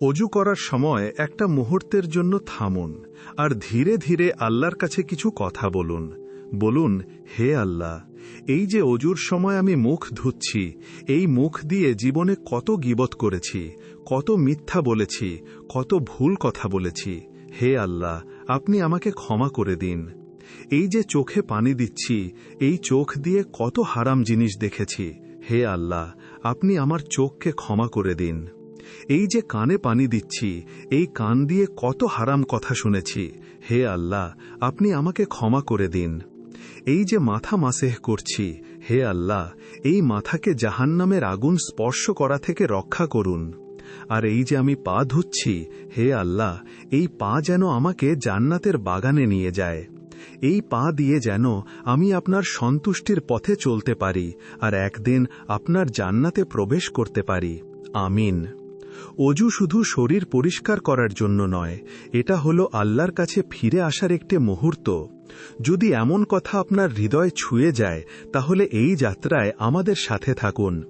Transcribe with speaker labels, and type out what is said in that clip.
Speaker 1: অজু করার সময় একটা মুহূর্তের জন্য থামুন আর ধীরে ধীরে আল্লাহর কাছে কিছু কথা বলুন। বলুন, হে আল্লাহ, এই যে অজুর সময় আমি মুখ ধুচ্ছি, এই মুখ দিয়ে জীবনে কত গীবত করেছি, কত মিথ্যা বলেছি, কত ভুল কথা বলেছি। হে আল্লাহ, আপনি আমাকে ক্ষমা করে দিন। এই যে চোখে পানি দিচ্ছি, এই চোখ দিয়ে কত হারাম জিনিস দেখেছি। হে আল্লাহ, আপনি আমার চোখকে ক্ষমা করে দিন। এই যে কানে পানি দিচ্ছি, এই কান দিয়ে কত হারাম কথা শুনেছি। হে আল্লাহ, আপনি আমাকে ক্ষমা করে দিন। এই যে মাথা মাসেহ করছি, হে আল্লাহ, এই মাথাকে জাহান্নামের আগুন স্পর্শ করা থেকে রক্ষা করুন। আর এই যে আমি পা ধুচ্ছি, হে আল্লাহ, এই পা যেন আমাকে জান্নাতের বাগানে নিয়ে যায়। এই পা দিয়ে যেন আমি আপনার সন্তুষ্টির পথে চলতে পারি আর একদিন আপনার জান্নাতে প্রবেশ করতে পারি। আমিন। অজু শুধু শরীর পরিষ্কার করার জন্য নয়, এটা হলো আল্লাহর কাছে ফিরে আসার একটি মুহূর্ত। যদি এমন কথা আপনার হৃদয় ছুঁয়ে যায়, তাহলে এই যাত্রায় আমাদের সাথে থাকুন।